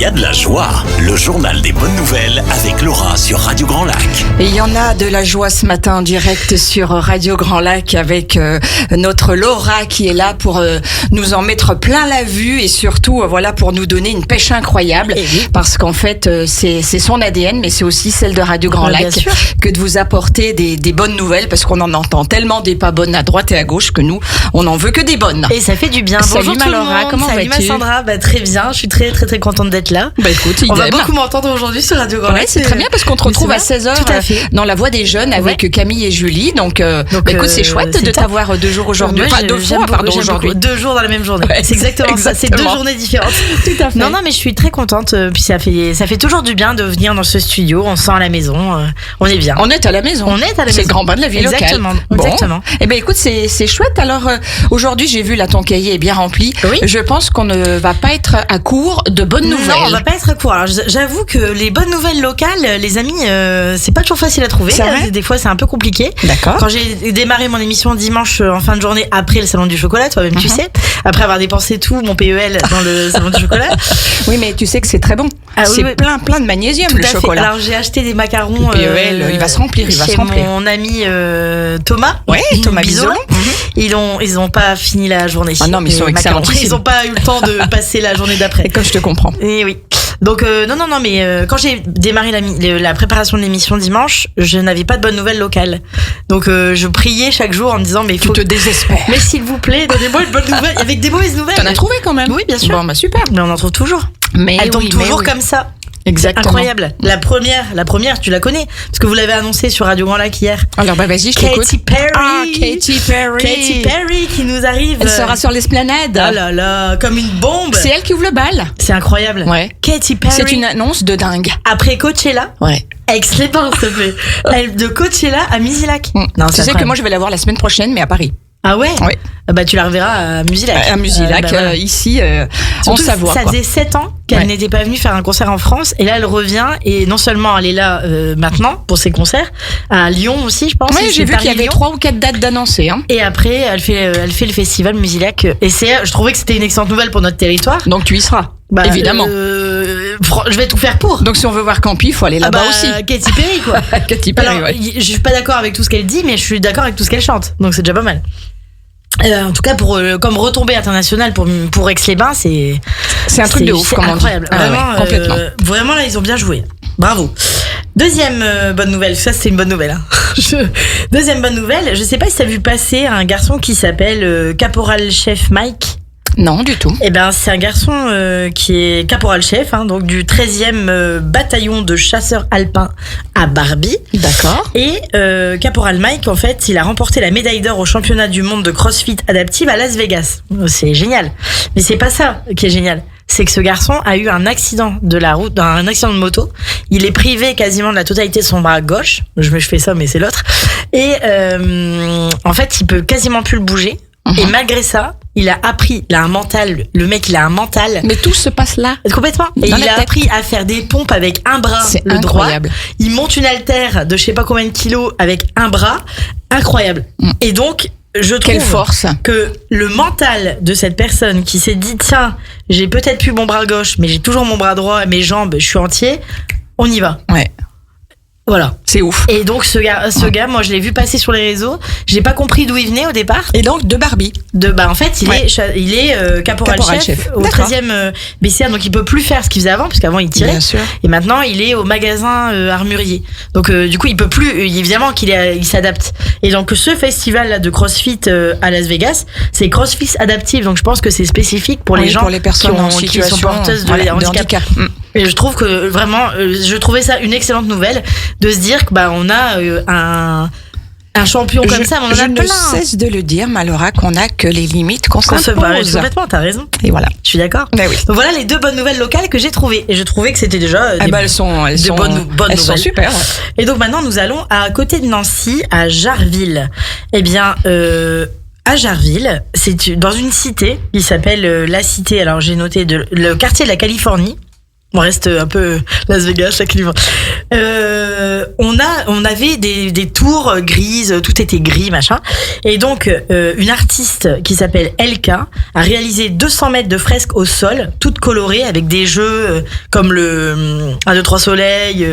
y a de la joie. Le journal des bonnes nouvelles avec Laura sur Radio Grand Lac. Et il y en a de la joie ce matin en direct sur Radio Grand Lac avec notre Laura qui est là pour nous en mettre plein la vue et surtout voilà pour nous donner une pêche incroyable parce qu'en fait c'est son ADN mais c'est aussi celle de Radio Grand Lac que de vous apporter des bonnes nouvelles parce qu'on en entend tellement des pas bonnes à droite et à gauche que nous on en veut que des bonnes. Et ça fait du bien. Salut ma Laura, comment vas-tu? Salut ma Sandra, très bien, je suis très contente d'être là. Écoute, on va beaucoup m'entendre aujourd'hui sur Radio Grand Lac. Ouais, c'est très bien parce qu'on te retrouve à 16h dans La Voix des Jeunes avec Camille et Julie. Donc écoute, c'est chouette de t'avoir 2 jours aujourd'hui. Enfin, 2 fois, pardon, aujourd'hui. 2 jours dans la même journée. Ouais, c'est exactement ça. C'est 2 journées différentes. Tout à fait. Non, mais je suis très contente. Puis ça fait toujours du bien de venir dans ce studio. On se sent à la maison. On est bien. On est à la maison. C'est le grand bain de la vie locale. Exactement. Eh ben écoute, c'est chouette. Alors aujourd'hui, j'ai vu là ton cahier est bien rempli. Oui. Je pense qu'on ne va pas être à court de bonnes nouvelles. Non, on va pas être à court. Alors j'avoue que les bonnes nouvelles locales, les amis, c'est pas toujours facile à trouver. Des fois, c'est un peu compliqué. D'accord. Quand j'ai démarré mon émission dimanche en fin de journée après le salon du chocolat, toi-même tu sais, après avoir dépensé tout mon PEL dans le salon du chocolat. Oui, mais tu sais que c'est très bon. C'est plein de magnésium le chocolat. Alors j'ai acheté des macarons. Le PEL, il va se remplir. Chez mon ami Thomas. Ouais, Thomas Bisolon. Ils ont pas fini la journée. Ah non, mais ils sont excellents. Ils ont pas eu le temps de passer la journée d'après. Et comme je te comprends. Et oui. Donc non, mais quand j'ai démarré la préparation de l'émission dimanche, je n'avais pas de bonnes nouvelles locales. Donc je priais chaque jour en me disant mais il faut... Tu te désespères. Mais s'il vous plaît, donnez-moi une bonne nouvelle avec des mauvaises nouvelles. T'en as trouvé quand même? Oui, bien sûr. Bon, bah super. Mais on en trouve toujours. Mais elle tombe toujours comme ça. Exactement. Incroyable. La première, tu la connais parce que vous l'avez annoncé sur Radio Grand Lac hier. Alors bah vas-y, je t'écoute. Katy Perry. Katy Perry qui nous arrive. Elle sera sur l'esplanade. Oh là là, comme une bombe. C'est elle qui ouvre le bal. C'est incroyable. Ouais. Katy Perry. C'est une annonce de dingue. Après Coachella. Ouais. Aix-les-Bains, s'il te plaît. Elle de Coachella à Musilac. Non, tu sais que moi je vais la voir la semaine prochaine, mais à Paris. Ah ouais? Oui. Bah tu la reverras à Musilac. À Musilac, voilà. Ici, en Savoie. Ça faisait 7 ans qu'elle n'était pas venue faire un concert en France, et là elle revient, et non seulement elle est là maintenant pour ses concerts, à Lyon aussi je pense. Oui, j'ai vu qu'il y avait 3 ou 4 dates d'annoncées. Hein. Et après elle fait le festival Musilac, et je trouvais que c'était une excellente nouvelle pour notre territoire. Donc tu y seras. Évidemment. Je vais tout faire pour. Donc si on veut voir Campi, il faut aller là-bas aussi. Katy Perry quoi. Katy Perry. Alors, je suis pas d'accord avec tout ce qu'elle dit, mais je suis d'accord avec tout ce qu'elle chante. Donc c'est déjà pas mal. En tout cas, comme retombée internationale pour Aix-les-Bains, c'est un truc de ouf, incroyable. Vraiment, complètement. Vraiment là, ils ont bien joué. Bravo. Deuxième bonne nouvelle, ça c'était une bonne nouvelle. Deuxième bonne nouvelle, je sais pas si t'as vu passer un garçon qui s'appelle Caporal Chef Mike. Non, du tout. Eh ben, c'est un garçon qui est caporal chef, donc du 13e bataillon de chasseurs alpins à Barbie. D'accord. Et caporal Mike, en fait, il a remporté la médaille d'or au championnat du monde de CrossFit adaptive à Las Vegas. C'est génial. Mais c'est pas ça qui est génial. C'est que ce garçon a eu un accident de la route, un accident de moto. Il est privé quasiment de la totalité de son bras gauche. Je fais ça, mais c'est l'autre. Et en fait, il peut quasiment plus le bouger. Et malgré ça, il a un mental. Le mec, il a un mental. Mais tout se passe là. Complètement. Et il a appris à faire des pompes avec un bras, le incroyable. Droit. Il monte une haltère de je sais pas combien de kilos avec un bras. Incroyable. Et donc, je trouve que le mental de cette personne qui s'est dit, tiens, j'ai peut-être plus mon bras gauche, mais j'ai toujours mon bras droit, mes jambes, je suis entier. On y va. Ouais. Voilà. C'est ouf. Et donc ce gars, moi je l'ai vu passer sur les réseaux. J'ai pas compris d'où il venait au départ. Et donc de Barbie. En fait, il est caporal chef au 13e BCA, donc il peut plus faire ce qu'il faisait avant, puisqu'avant il tirait. Bien sûr. Et maintenant il est au magasin armurier. Donc du coup il peut plus. Évidemment il s'adapte. Et donc ce festival là de CrossFit à Las Vegas, c'est CrossFit adaptive. Donc je pense que c'est spécifique pour les gens, pour les personnes qui sont porteuses de handicap. Et je trouve que vraiment, je trouvais ça une excellente nouvelle de se dire que on a un champion comme ça, mais on en a plein. Je ne cesse de le dire, Laura, qu'on a que les limites qu'on s'impose. Complètement, t'as raison. Et voilà. Je suis d'accord. Mais oui. Donc voilà les 2 bonnes nouvelles locales que j'ai trouvées. Et je trouvais que c'était déjà elles sont bonnes nouvelles. Sont super. Et donc maintenant, nous allons à côté de Nancy, à Jarville. Eh bien, à Jarville, c'est dans une cité qui s'appelle la cité. Alors j'ai noté le quartier de la Californie. On reste un peu Las Vegas, chaque livre. On avait des tours grises, tout était gris, machin. Et donc, une artiste qui s'appelle LK a réalisé 200 mètres de fresques au sol, toutes colorées, avec des jeux comme le 1, 2, 3 soleil,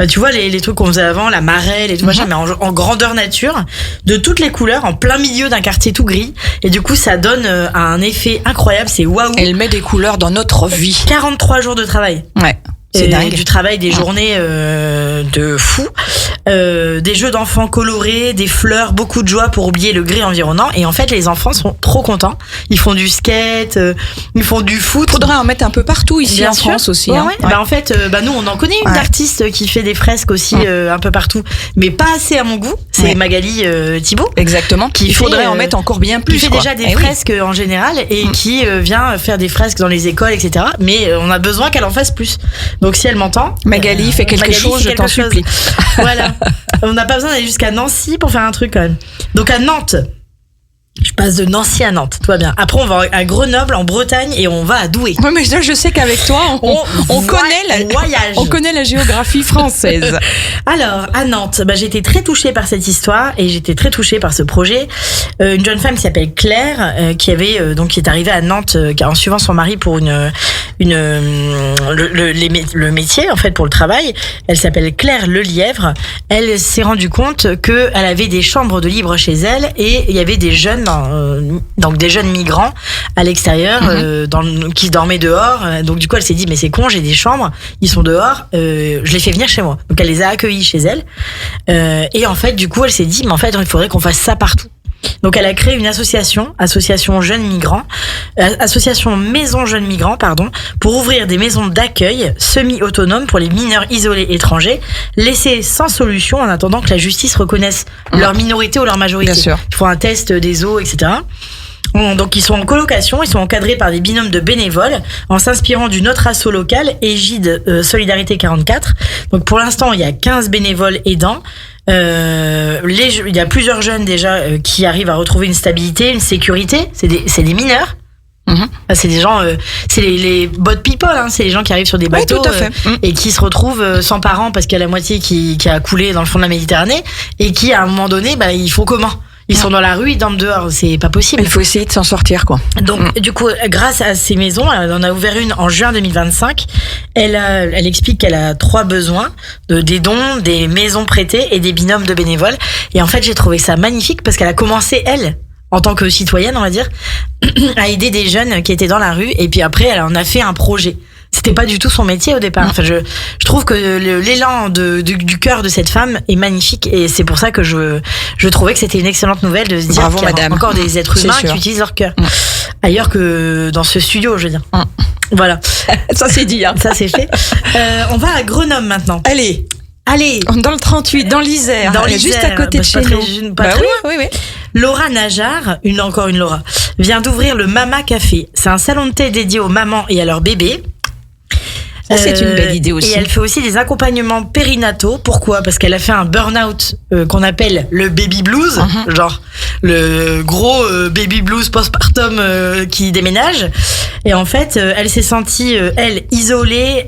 tu vois, les trucs qu'on faisait avant, la marelle et tout machin, mais en grandeur nature, de toutes les couleurs, en plein milieu d'un quartier tout gris. Et du coup, ça donne un effet incroyable, c'est waouh. Elle met des couleurs dans notre vie. 43 jours de travail. Ouais. C'est dingue. Du travail, des journées de fou, des jeux d'enfants colorés, des fleurs, beaucoup de joie pour oublier le gris environnant. Et en fait, les enfants sont trop contents. Ils font du skate, ils font du foot. Faudrait en mettre un peu partout ici Bien en sûr. France aussi. Ouais, hein. ouais. Ouais. Bah, en fait, nous, on en connaît une artiste qui fait des fresques aussi un peu partout, mais pas assez à mon goût. C'est Magali Thibault. Exactement. Qui Il faudrait en mettre encore bien plus. Qui fait déjà des fresques en général et qui vient faire des fresques dans les écoles, etc. Mais on a besoin qu'elle en fasse plus. Donc si elle m'entend, Magali fait quelque chose, je t'en supplie. Voilà. On n'a pas besoin d'aller jusqu'à Nancy pour faire un truc quand même. Donc à Nantes. Je passe de Nancy à Nantes, tout va bien. Après, on va à Grenoble, en Bretagne, et on va à Douai. Oui, mais je sais qu'avec toi, on connaît la géographie française. Alors, à Nantes, j'ai été très touchée par cette histoire et j'étais très touchée par ce projet. Une jeune femme qui s'appelle Claire, qui est arrivée à Nantes en suivant son mari pour le métier, en fait, pour le travail. Elle s'appelle Claire Lelièvre. Elle s'est rendue compte qu'elle avait des chambres de libre chez elle et il y avait des jeunes donc des jeunes migrants à l'extérieur qui dormaient dehors. Donc du coup elle s'est dit mais c'est con, j'ai des chambres, ils sont dehors, je les fais venir chez moi. Donc elle les a accueillis chez elle et en fait du coup elle s'est dit mais en fait il faudrait qu'on fasse ça partout. Donc elle a créé une association jeunes migrants, association maison jeunes migrants pour ouvrir des maisons d'accueil semi-autonomes pour les mineurs isolés étrangers laissés sans solution en attendant que la justice reconnaisse leur minorité ou leur majorité. Bien sûr. Il faut un test des os, etc. Donc ils sont en colocation, ils sont encadrés par des binômes de bénévoles en s'inspirant d'une autre asso locale, Égide Solidarité 44. Donc pour l'instant il y a 15 bénévoles aidants. Il y a plusieurs jeunes déjà qui arrivent à retrouver une stabilité, une sécurité. C'est des mineurs. C'est des gens, c'est les boat people, hein, c'est les gens qui arrivent sur des bateaux tout à fait. Et qui se retrouvent sans parents parce qu'il y a la moitié qui a coulé dans le fond de la Méditerranée et qui à un moment donné, ils font comment ? Ils sont dans la rue, ils dorment dehors, c'est pas possible. Il faut essayer de s'en sortir, quoi. Donc, du coup, grâce à ces maisons, elle en a ouvert une en juin 2025. Elle explique qu'elle a 3 besoins, des dons, des maisons prêtées et des binômes de bénévoles. Et en fait, j'ai trouvé ça magnifique parce qu'elle a commencé, elle, en tant que citoyenne, on va dire, à aider des jeunes qui étaient dans la rue. Et puis après, elle en a fait un projet. C'était pas du tout son métier au départ. Enfin, je trouve que l'élan du cœur de cette femme est magnifique et c'est pour ça que je trouvais que c'était une excellente nouvelle de se dire qu'il y a encore des êtres humains qui utilisent leur cœur. Ailleurs que dans ce studio, je veux dire. Voilà. Ça c'est dit, hein. Ça c'est fait. On va à Grenoble maintenant. Allez. Dans le 38, dans l'Isère. Juste à côté de chez nous. Oui. Laura Najar, encore une Laura, vient d'ouvrir le Mama Café. C'est un salon de thé dédié aux mamans et à leurs bébés. C'est une belle idée aussi. Et elle fait aussi des accompagnements périnataux. Pourquoi ? Parce qu'elle a fait un burn-out qu'on appelle le baby blues, genre le gros baby blues postpartum qui déménage. Et en fait, elle s'est sentie, isolée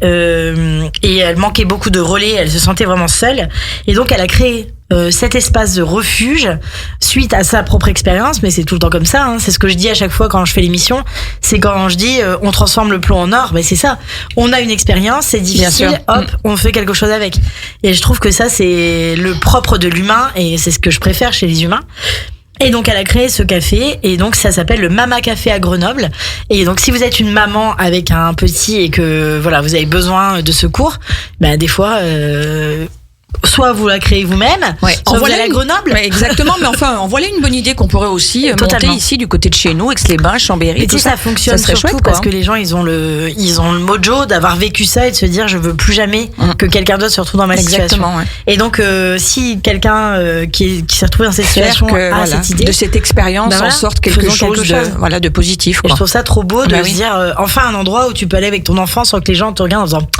et elle manquait beaucoup de relais. Elle se sentait vraiment seule. Et donc, elle a créé cet espace de refuge suite à sa propre expérience, mais c'est tout le temps comme ça, hein. C'est ce que je dis à chaque fois quand je fais l'émission, c'est quand je dis on transforme le plomb en or, c'est ça, on a une expérience, c'est difficile, hop, on fait quelque chose avec. Et je trouve que ça c'est le propre de l'humain et c'est ce que je préfère chez les humains. Et donc elle a créé ce café et donc ça s'appelle le Mama Café à Grenoble. Et donc si vous êtes une maman avec un petit et que voilà vous avez besoin de secours, des fois soit vous la créez vous-même, soit vous allez à Grenoble. Exactement, mais enfin, en voilà une bonne idée qu'on pourrait aussi monter ici du côté de chez nous, Aix-les-Bains, Chambéry. Et tout ça fonctionne surtout chouette, parce que les gens ils ont le mojo d'avoir vécu ça et de se dire je veux plus jamais que quelqu'un d'autre se retrouve dans ma situation. Et donc si quelqu'un qui s'est retrouvé dans cette situation a cette idée de cette expérience en sorte quelque chose de positif. Et je trouve ça trop beau de se dire enfin un endroit où tu peux aller avec ton enfant sans que les gens te regardent en disant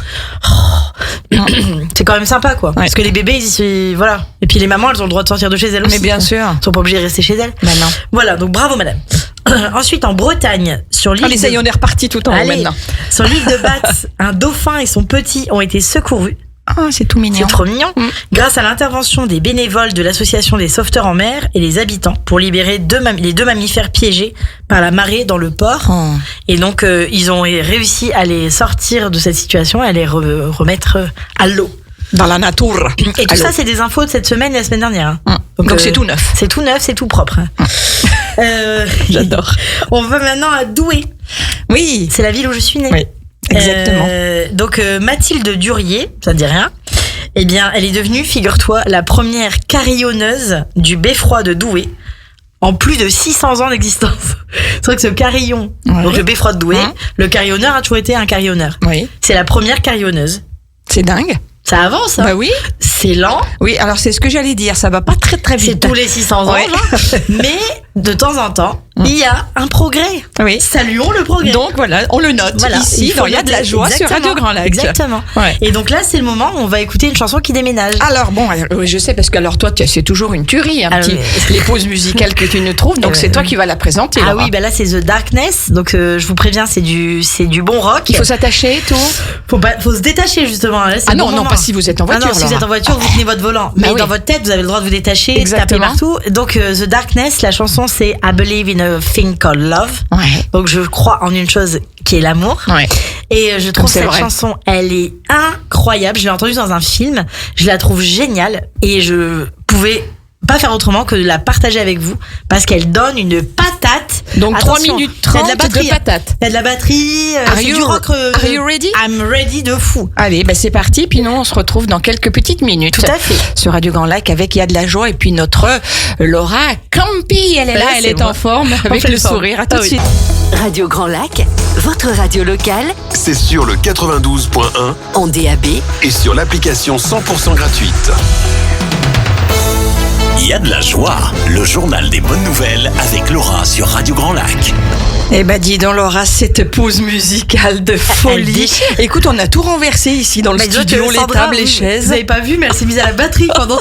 c'est quand même sympa, quoi. Parce que les bébés, voilà. Et puis les mamans, elles ont le droit de sortir de chez elles aussi. Mais bien sûr. Elles sont pas obligées de rester chez elles. Ben non. Voilà, donc bravo, madame. Ensuite, en Bretagne, sur l'île. Allez, ça y est, on est reparti tout en haut maintenant. Sur l'île de Bath, un dauphin et son petit ont été secourus. Ah, c'est tout mignon. C'est trop mignon. Grâce à l'intervention des bénévoles de l'association des sauveteurs en mer et les habitants pour libérer les deux mammifères piégés par la marée dans le port. Et donc, ils ont réussi à les sortir de cette situation et à les remettre à l'eau. Dans la nature. Et tout ça, c'est des infos de cette semaine et la semaine dernière. Donc c'est tout neuf. C'est tout neuf, c'est tout propre. J'adore. On va maintenant à Douai. Oui. C'est la ville où je suis née. Oui. Exactement. Donc Mathilde Durier, ça ne dit rien. Eh bien, elle est devenue, figure-toi, la première carillonneuse du beffroi de Douai en plus de 600 ans d'existence. C'est vrai que ce carillon, donc le beffroi de Douai, le carillonneur a toujours été un carillonneur. Oui. C'est la première carillonneuse. C'est dingue. Ça avance, hein. Bah oui. C'est lent. Oui, alors c'est ce que j'allais dire, ça va pas très très vite. C'est tous les 600 ans, mais de temps en temps, il y a un progrès. Oui. Saluons le progrès. Donc voilà, on le note ici, il y a de la joie sur Radio Grand Lac. Exactement. Ouais. Et donc là, c'est le moment où on va écouter une chanson qui déménage. Alors bon, je sais, parce que alors toi, c'est toujours une tuerie, les pauses musicales que tu nous trouves, donc c'est toi qui vas la présenter. Ah oui, bah là c'est The Darkness, donc je vous préviens, c'est du bon rock. Il faut s'attacher et tout. Faut se détacher justement. Là, non, pas si vous êtes en voiture. Non, si vous êtes en voiture, vous tenez votre volant. Mais dans votre tête, vous avez le droit de vous détacher, de taper partout. Donc The Darkness, la chanson c'est I Believe in a Thing Called Love. Ouais. Donc je crois en une chose qui est l'amour. Ouais. Et je trouve cette chanson, elle est incroyable. Je l'ai entendue dans un film. Je la trouve géniale et je pouvais pas faire autrement que de la partager avec vous parce qu'elle donne une patate. Donc 3 minutes 30 de patate. Il y a de la batterie, c'est du rock. Are you ready? I'm ready de fou. Allez, c'est parti. Puis nous, on se retrouve dans quelques petites minutes. Tout à fait. Sur Radio Grand Lac avec Il y a de la joie et puis notre Laura Campi. Elle est là, elle est en forme avec le sourire. À tout de suite. Radio Grand Lac, votre radio locale. C'est sur le 92.1 en DAB et sur l'application 100% gratuite. Il y a de la joie, le journal des bonnes nouvelles avec Laura sur Radio Grand Lac. Eh ben dis donc Laura, cette pause musicale de folie. Écoute, on a tout renversé ici dans le studio, les tables, les chaises. Vous avez pas vu, mais elle s'est mise à la batterie pendant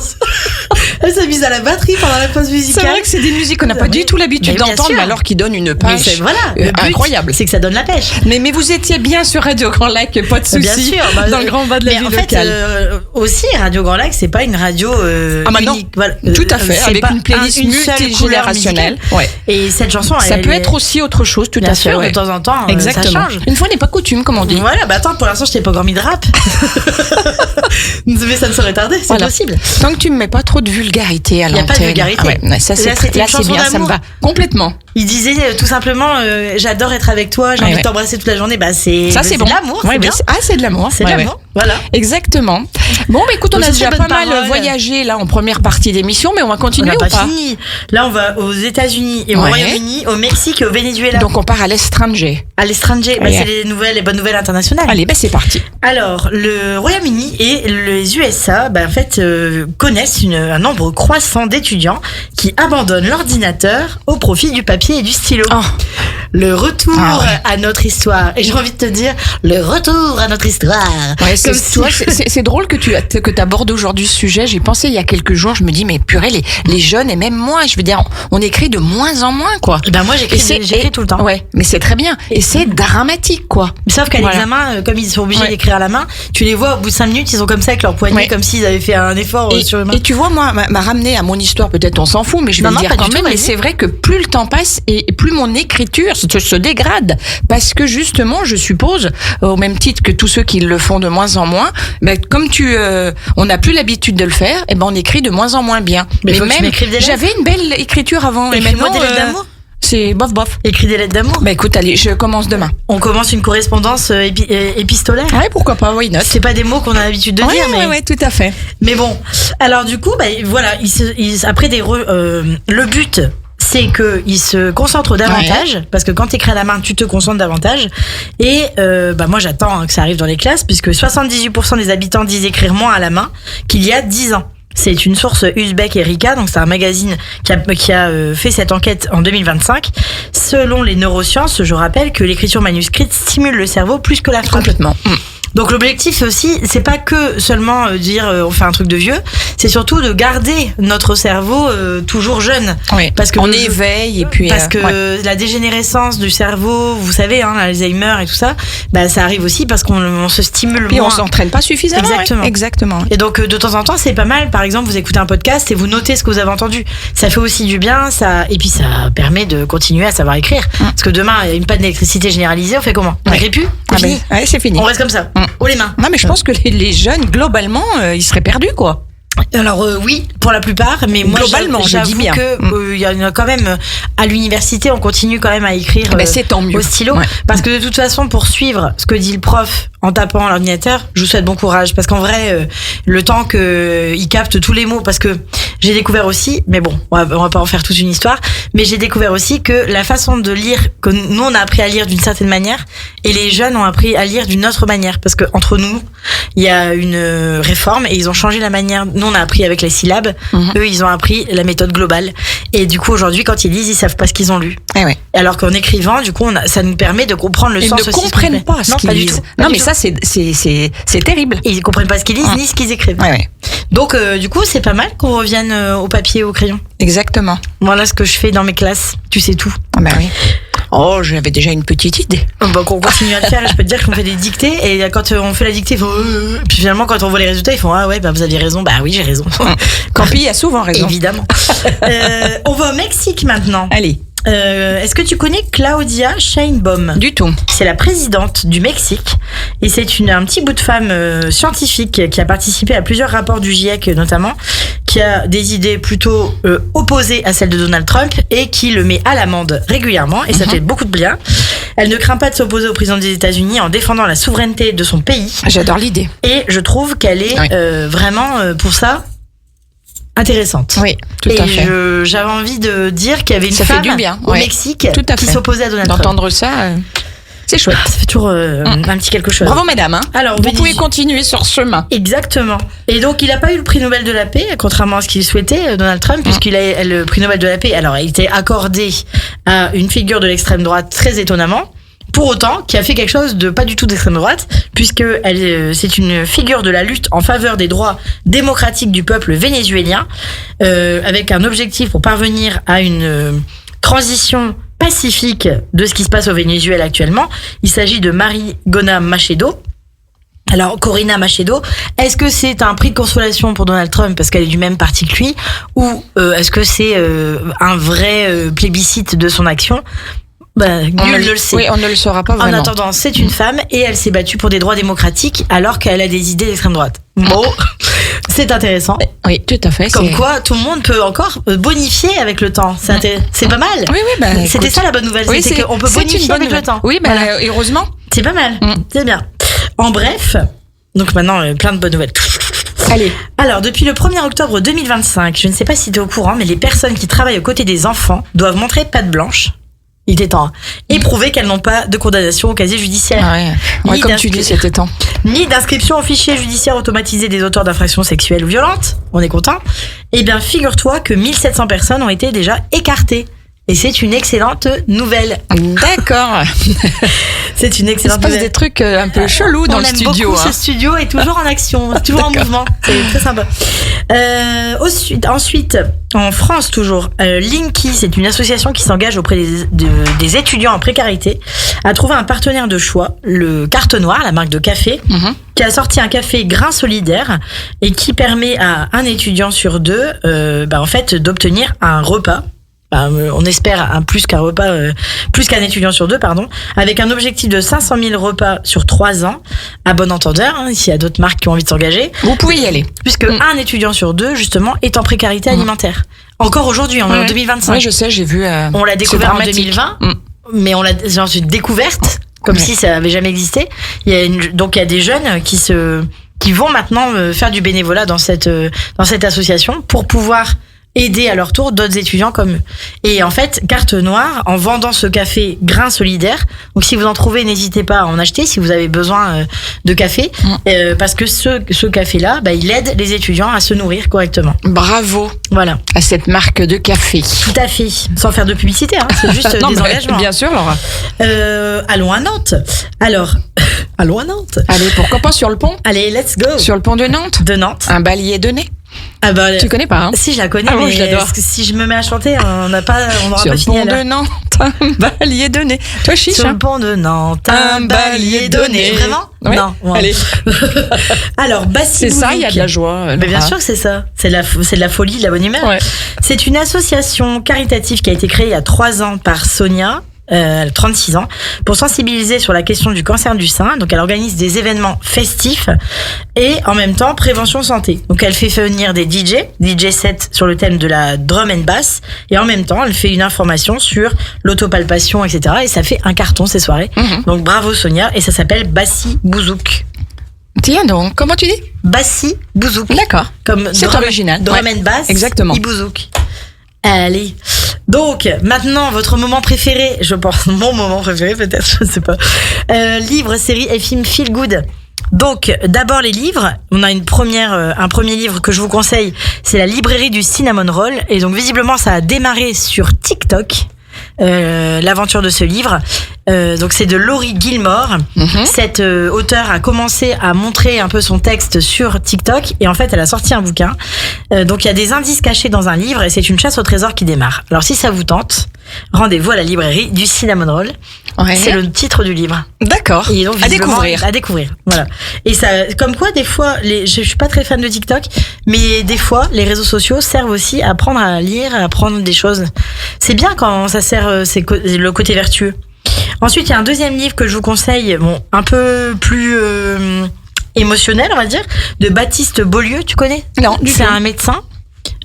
elle s'est mise à la batterie pendant la pause musicale. C'est vrai que c'est des musiques qu'on n'a pas du tout l'habitude d'entendre, mais alors qui donnent une pêche incroyable. C'est que ça donne la pêche. Mais vous étiez bien sur Radio Grand Lac, pas de souci. Bien sûr, dans le grand bas de la ville locale. Aussi, Radio Grand Lac, c'est pas une radio unique. Voilà. Tout à fait, avec une playlist multigénérationnelle. Et cette chanson, ça peut être aussi autre chose. Tout bien à fait, sûr, de temps en temps, exactement. ça change. Une fois n'est pas coutume, comme on dit. Voilà, attends, pour l'instant, je t'ai pas encore mis de rap. Mais ça ne saurait tarder, c'est possible. Tant que tu me mets pas trop de vulgarité à l'antenne. Il n'y a pas de vulgarité. Ça, c'est bien, ça me va complètement. Il disait tout simplement, j'adore être avec toi, j'ai envie de t'embrasser toute la journée. Ça, c'est bon. De l'amour. C'est de l'amour. C'est de l'amour. Voilà. Exactement. Bon, écoute, on a déjà pas mal voyagé là en première partie d'émission, mais on va continuer ou pas? Fini. Là, on va aux États-Unis et au Royaume-Uni, au Mexique et au Venezuela. Donc on part à l'étranger. À l'étranger, c'est les bonnes nouvelles internationales. Allez, c'est parti. Alors, le Royaume-Uni et les USA, en fait, connaissent un nombre croissant d'étudiants qui abandonnent l'ordinateur au profit du papier et du stylo. Le retour à notre histoire. Et j'ai envie de te dire, le retour à notre histoire. Ouais, c'est drôle que tu abordes aujourd'hui ce sujet. J'ai pensé il y a quelques jours, je me dis, mais purée, les jeunes et même moi, je veux dire, on écrit de moins en moins, quoi. Et moi, j'écris tout le temps. Ouais, mais c'est très bien. Et c'est dramatique, quoi. Sauf qu'à l'examen, comme ils sont obligés d'écrire à la main, tu les vois au bout de 5 minutes, ils sont comme ça avec leur poignet, comme s'ils avaient fait un effort sur eux-mêmes. Et tu vois, moi, m'a ramené à mon histoire, peut-être on s'en fout, mais je vais le dire quand même. Mais c'est vrai que plus le temps passe et plus mon écriture se dégrade. Parce que justement, je suppose, au même titre que tous ceux qui le font de moins en moins, comme on n'a plus l'habitude de le faire, on écrit de moins en moins bien. Mais même, j'avais une belle écriture avant. Et maintenant, des lettres d'amour. C'est bof. Écris des lettres d'amour. Écoute, allez, je commence demain. On commence une correspondance épistolaire. Ouais, pourquoi pas, why not. C'est pas des mots qu'on a l'habitude de dire, mais. Ouais, tout à fait. Mais bon, alors du coup, voilà, après le but, c'est qu'ils se concentrent davantage, parce que quand tu écris à la main, tu te concentres davantage. Et moi, j'attends que ça arrive dans les classes, puisque 78% des habitants disent écrire moins à la main qu'il y a 10 ans. C'est une source Uzbek Erika, donc c'est un magazine qui a fait cette enquête en 2025. Selon les neurosciences, je rappelle que l'écriture manuscrite stimule le cerveau plus que la frappe. Complètement. Donc l'objectif aussi, c'est pas que seulement dire on fait un truc de vieux, c'est surtout de garder notre cerveau toujours jeune. Oui. Parce que on éveille et puis parce que la dégénérescence du cerveau, vous savez, l'Alzheimer et tout ça, ça arrive aussi parce qu'on se stimule puis moins. on s'entraîne pas suffisamment. Exactement. Et donc de temps en temps, c'est pas mal. Par exemple, vous écoutez un podcast et vous notez ce que vous avez entendu. Ça fait aussi du bien, et puis ça permet de continuer à savoir écrire. Parce que demain, il y a une panne d'électricité généralisée, on fait comment ? On n'écrit plus ? C'est fini. On reste comme ça. Haut les mains. Non, mais je pense que les jeunes, globalement, ils seraient perdus, quoi. Alors oui, pour la plupart, mais moi globalement, je dis bien. Que il y en a quand même à l'université, on continue quand même à écrire c'est tant mieux. Au stylo, parce que de toute façon, pour suivre ce que dit le prof en tapant à l'ordinateur, je vous souhaite bon courage, parce qu'en vrai, le temps que il capte tous les mots, parce que j'ai découvert aussi, mais bon, on va pas en faire toute une histoire, mais j'ai découvert aussi que la façon de lire, que nous on a appris à lire d'une certaine manière, et les jeunes ont appris à lire d'une autre manière, parce que entre nous, il y a une réforme et ils ont changé la manière. Nous on a appris avec les syllabes, eux ils ont appris la méthode globale, et du coup aujourd'hui quand ils lisent, ils savent pas ce qu'ils ont lu. Alors qu'en écrivant, du coup, ça nous permet de comprendre le sens aussi. Ils ne comprennent pas ce qu'ils lisent. Non, mais ça, c'est terrible. Et ils comprennent pas ce qu'ils lisent ni ce qu'ils écrivent. Donc, du coup, c'est pas mal qu'on revienne au papier et au crayon. Exactement. Voilà ce que je fais dans mes classes. Tu sais tout. Oui. Oh, j'avais déjà une petite idée. Qu'on continue à le faire. Je peux te dire qu'on fait des dictées. Et quand on fait la dictée, ils font puis finalement, quand on voit les résultats, ils font vous aviez raison. Oui, j'ai raison. Campi a souvent raison. Évidemment. On va au Mexique maintenant. Allez. Est-ce que tu connais Claudia Sheinbaum ? Du tout. C'est la présidente du Mexique et c'est un petit bout de femme scientifique qui a participé à plusieurs rapports du GIEC notamment, qui a des idées plutôt opposées à celles de Donald Trump et qui le met à l'amende régulièrement et ça fait beaucoup de bien. Elle ne craint pas de s'opposer au président des États-Unis en défendant la souveraineté de son pays. J'adore l'idée. Et je trouve qu'elle est vraiment pour ça intéressante. Oui, tout à fait. Et j'avais envie de dire qu'il y avait une femme au Mexique qui s'opposait à Donald Trump. D'entendre ça, c'est chouette. Ça fait toujours un petit quelque chose. Bravo mesdames. Alors, vous pouvez continuer sur ce chemin. Exactement. Et donc, il n'a pas eu le prix Nobel de la paix, contrairement à ce qu'il souhaitait, Donald Trump, puisqu'il a le prix Nobel de la paix. Alors, il était accordé à une figure de l'extrême droite très étonnamment. Pour autant, qui a fait quelque chose de pas du tout d'extrême droite, puisque c'est une figure de la lutte en faveur des droits démocratiques du peuple vénézuélien, avec un objectif pour parvenir à une transition pacifique de ce qui se passe au Venezuela actuellement. Il s'agit de Corina Macedo. Alors, Corina Macedo, est-ce que c'est un prix de consolation pour Donald Trump parce qu'elle est du même parti que lui, ou est-ce que c'est un vrai plébiscite de son action ? Nul ne le sait. Oui, on ne le saura pas vraiment. En attendant, c'est une femme et elle s'est battue pour des droits démocratiques alors qu'elle a des idées d'extrême droite. Bon, c'est intéressant. Oui, tout à fait. Comme quoi, tout le monde peut encore bonifier avec le temps. C'est pas mal. Oui, c'était ça la bonne nouvelle, c'est qu'on peut bonifier avec le temps. Oui, heureusement. C'est pas mal. C'est bien. En bref, donc maintenant, plein de bonnes nouvelles. Allez. Alors, depuis le 1er octobre 2025, je ne sais pas si tu es au courant, mais les personnes qui travaillent aux côtés des enfants doivent montrer patte blanche. Il était temps. Et prouver qu'elles n'ont pas de condamnation au casier judiciaire. Comme tu dis, c'était temps. Ni d'inscription au fichier judiciaire automatisé des auteurs d'infractions sexuelles ou violentes. On est content. Eh bien, figure-toi que 1700 personnes ont été déjà écartées. Et c'est une excellente nouvelle. D'accord. C'est une excellente nouvelle. Il se passe des trucs un peu chelous dans le studio. On aime beaucoup ce studio est toujours en action, toujours en mouvement. C'est très sympa. Ensuite, en France toujours, Linky, c'est une association qui s'engage auprès des étudiants en précarité, a trouvé un partenaire de choix, le Carte Noire, la marque de café, qui a sorti un café grain solidaire et qui permet à un étudiant sur deux, en fait, d'obtenir un repas. On espère plus qu'un repas, plus qu'un étudiant sur deux, avec un objectif de 500 000 repas sur 3 ans, à bon entendeur, s'il y a d'autres marques qui ont envie de s'engager. Vous pouvez y aller. Puisque un étudiant sur deux, justement, est en précarité alimentaire. Encore aujourd'hui, en 2025. Oui, je sais, j'ai vu. On l'a découvert en 2020, mais on l'a ensuite découverte, comme si ça avait jamais existé. Donc il y a des jeunes qui vont maintenant faire du bénévolat dans cette association pour pouvoir aider à leur tour d'autres étudiants comme eux. Et en fait, Carte Noire, en vendant ce café Grain Solidaire, donc si vous en trouvez, n'hésitez pas à en acheter si vous avez besoin de café, parce que ce café-là, il aide les étudiants à se nourrir correctement. Bravo. Voilà. À cette marque de café. Tout à fait. Sans faire de publicité, c'est juste des engagements. Bien sûr, Laura. Allons à Nantes. Alors, allons à Nantes. Allez, pourquoi pas sur le pont? Allez, let's go. Sur le pont de Nantes. De Nantes. Un balier de nez. Ah bah, tu connais pas, hein? Si, je la connais, moi, mais je l'adore. si je me mets à chanter, on n'aura pas sur fini. Sur le pont de Nantes, un balier de nez. Toi, chiche, sur le pont de Nantes, un balier de nez. Vraiment? Ouais. Non. Wow. Allez. Alors, Bassi c'est Bouzouk. ça, il y a de la joie. Mais bien sûr que c'est ça. C'est de la folie, de la bonne humeur. Ouais. C'est une association caritative qui a été créée il y a 3 ans par Sonia. 36 ans, pour sensibiliser sur la question du cancer du sein. Donc elle organise des événements festifs et en même temps prévention santé. Donc elle fait venir des DJ sets sur le thème de la drum and bass, et en même temps elle fait une information sur l'autopalpation, etc. Et ça fait un carton ces soirées. Donc bravo Sonia, et ça s'appelle Bassi Bouzouk. Tiens donc, comment tu dis? Bassi Bouzouk. D'accord. Comme c'est original. Drum and bass. Exactement. Bouzouk. Allez. Donc, maintenant, votre moment préféré, je pense, mon moment préféré peut-être, je sais pas. Livres, séries et films feel good. Donc, d'abord les livres. On a un premier livre que je vous conseille, c'est La librairie du cinnamon roll. Et donc, visiblement, ça a démarré sur TikTok. L'aventure de ce livre. Donc c'est de Laurie Gilmore. Cette auteure a commencé à montrer un peu son texte sur TikTok, et en fait elle a sorti un bouquin. Donc il y a des indices cachés dans un livre, et c'est une chasse au trésor qui démarre. Alors si ça vous tente, rendez-vous à la librairie du cinnamon roll. Ouais. C'est le titre du livre. D'accord. Et donc, à découvrir. Voilà. Et ça, comme quoi, des fois, je suis pas très fan de TikTok, mais des fois, les réseaux sociaux servent aussi à apprendre à lire, à apprendre des choses. C'est bien quand ça sert, c'est le côté vertueux. Ensuite, il y a un deuxième livre que je vous conseille, un peu plus émotionnel, on va dire, de Baptiste Beaulieu. Tu connais? Non. C'est un médecin.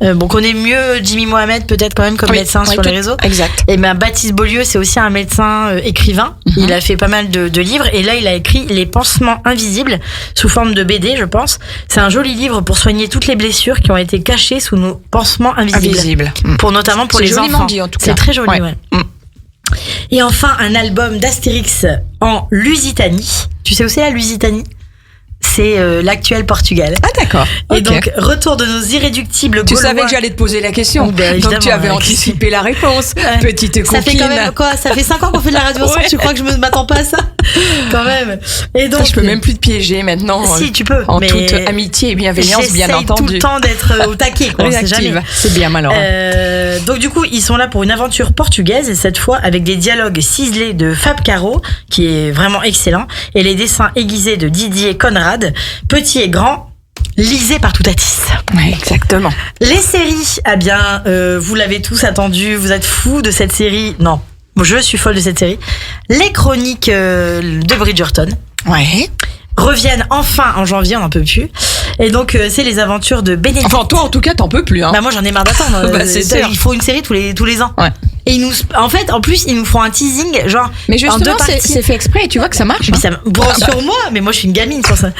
On connaît mieux Jimmy Mohamed peut-être quand même comme médecin sur les réseaux. Exact. Et Baptiste Beaulieu, c'est aussi un médecin écrivain. Il a fait pas mal de livres, et là il a écrit Les pansements invisibles sous forme de BD, je pense. C'est un joli livre pour soigner toutes les blessures qui ont été cachées sous nos pansements invisibles. Notamment pour les enfants. Dit, en tout cas. C'est très joli, ouais. Et enfin, un album d'Astérix en Lusitanie. Tu sais où c'est la Lusitanie? C'est l'actuel Portugal. Ah d'accord. Et donc, retour de nos irréductibles Gaulois. Tu savais que j'allais te poser la question. Donc tu avais anticipé la réponse. Petite coquine. Ça fait quand même quoi? Ça fait 5 ans qu'on fait de la radio ensemble. Tu crois que je ne m'attends pas à ça? Quand même. Et donc, je peux même plus te piéger maintenant. Si, tu peux. En toute amitié et bienveillance, bien entendu. J'essaye tout le temps d'être au taquet, quoi. C'est bien malheureux. Donc du coup, ils sont là pour une aventure portugaise, et cette fois avec des dialogues ciselés de Fab Caro, qui est vraiment excellent, et les dessins aiguisés de Didier Conrad. Petit et grand, lisez par Toutatis. Ouais, exactement. Les séries, vous l'avez tous attendu, vous êtes fous de cette série. Non, je suis folle de cette série. Les chroniques de Bridgerton. Ouais. Reviennent enfin en janvier, on n'en peut plus. Et donc c'est les aventures de Bénédicte. Enfin toi en tout cas t'en peux plus, hein. Moi j'en ai marre d'attendre. C'est sûr. Il faut une série tous les ans. Ouais. Et en plus ils nous font un teasing genre. Mais justement c'est fait exprès, et tu vois que ça marche. Hein. Sur moi, mais moi je suis une gamine sur ça.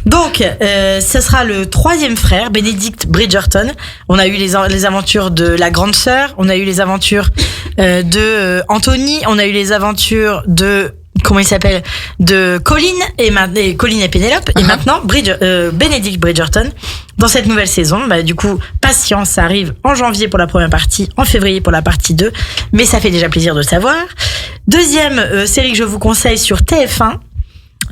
Donc ce sera le 3e frère, Bénédicte Bridgerton. On a eu les aventures de la grande sœur, on a eu les aventures de Anthony, on a eu les aventures de comment il s'appelle, de Colin et Colin et Pénélope, et maintenant Bénédicte Bridgerton dans cette nouvelle saison. Du coup, patience, ça arrive en janvier pour la première partie, en février pour la partie 2, mais ça fait déjà plaisir de savoir. Deuxième série que je vous conseille sur TF1,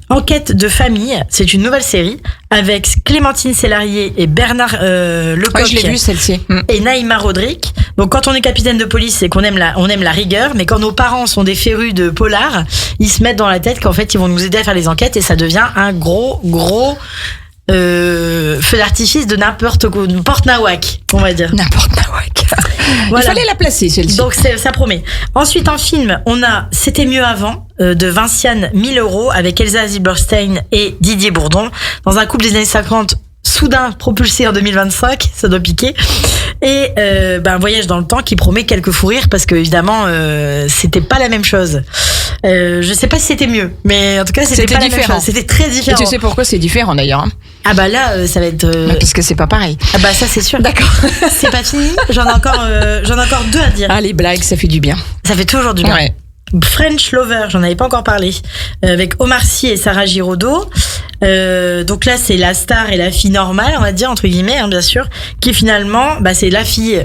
Enquête de famille, c'est une nouvelle série avec Clémentine Célarié et Bernard Lecoq. Ouais, je l'ai vue celle-ci. Et Naïma Rodrigue. Donc quand on est capitaine de police, c'est qu'on aime la rigueur, mais quand nos parents sont des férus de polar, ils se mettent dans la tête qu'en fait ils vont nous aider à faire les enquêtes, et ça devient un gros feu d'artifice de n'importe nawak, on va dire. N'importe nawak. Voilà. Il fallait la placer celle-ci. Donc ça promet. Ensuite en film, on a C'était mieux avant de Vinciane 1000 € avec Elsa Zilberstein et Didier Bourdon dans un couple des années 50 soudain propulsé en 2025, ça doit piquer. Et un voyage dans le temps qui promet quelques fous rires, parce que évidemment c'était pas la même chose. Je sais pas si c'était mieux, mais en tout cas c'était pas différent. La même chose. C'était très différent. Et tu sais pourquoi c'est différent d'ailleurs, hein? Ah bah là, ça va être. Puisque c'est pas pareil. Ah bah ça c'est sûr. D'accord. C'est pas fini. J'en ai encore 2 à dire. Ah, les blagues, ça fait du bien. Ça fait toujours du bien. Ouais. French Lover, j'en avais pas encore parlé, avec Omar Sy et Sarah Giraudot. Donc là, c'est la star et la fille normale, on va dire, entre guillemets, hein, bien sûr, qui finalement, c'est la fille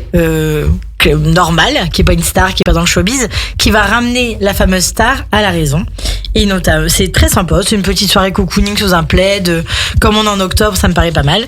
normale, qui est pas une star, qui est pas dans le showbiz, qui va ramener la fameuse star à la raison. Et notamment, c'est très sympa, c'est une petite soirée cocooning sous un plaid, comme on est en octobre, ça me paraît pas mal.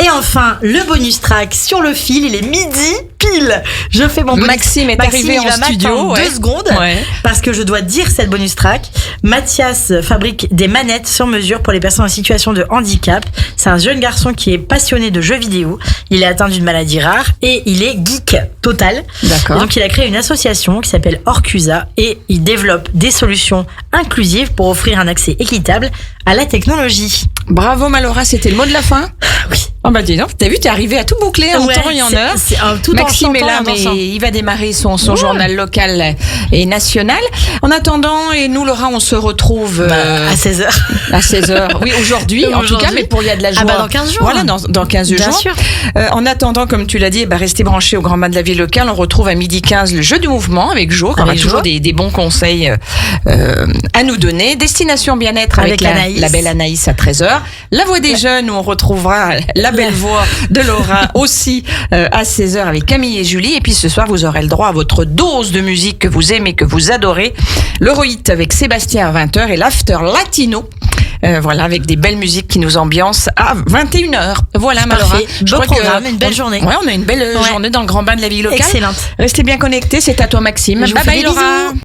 Et enfin, le bonus track sur le fil, il est midi pile. Je fais mon bonus. Maxime est arrivé en studio. 2 secondes. Ouais. Parce que je dois dire cette bonus track. Mathias fabrique des manettes sur mesure pour les personnes en situation de handicap. C'est un jeune garçon qui est passionné de jeux vidéo. Il est atteint d'une maladie rare et il est geek total. D'accord. Et donc il a créé une association qui s'appelle Orcusa et il développe des solutions inclusives pour offrir un accès équitable à la technologie. Bravo Malora, c'était le mot de la fin. Oui. Oh bah dis donc, t'as vu, t'es arrivé à tout boucler en temps et en heure. Tout Maxime est là, en mais dansant. il va démarrer son journal local et national. En attendant, et nous Laura, on se retrouve À 16h. à 16h. Oui, aujourd'hui en tout cas, mais pour il y a de la joie. Ah bah dans 15 jours. Voilà, dans 15 Bien jours. sûr. En attendant, comme tu l'as dit, restez branchés au Grand Bain de la vie locale. On retrouve à 12h15 le jeu du mouvement avec Jo, qui aura Avec toujours Jo. des bons conseils à nous donner. Destination bien-être avec, Avec Anaïs. la belle Anaïs à 13h. La voix des jeunes, où on retrouvera la belle voix de Laura aussi à 16h avec Camille et Julie. Et puis ce soir, vous aurez le droit à votre dose de musique que vous aimez, que vous adorez. L'Eurohit avec Sébastien à 20h et l'After Latino. Voilà, avec des belles musiques qui nous ambiancent à 21h. Voilà, Malora. Parfait. Beau programme, une belle journée. Ouais, on a une belle journée dans le Grand Bain de la vie locale. Excellente. Restez bien connectés. C'est à toi, Maxime. Je vous Bye fais bye, des Laura. bisous.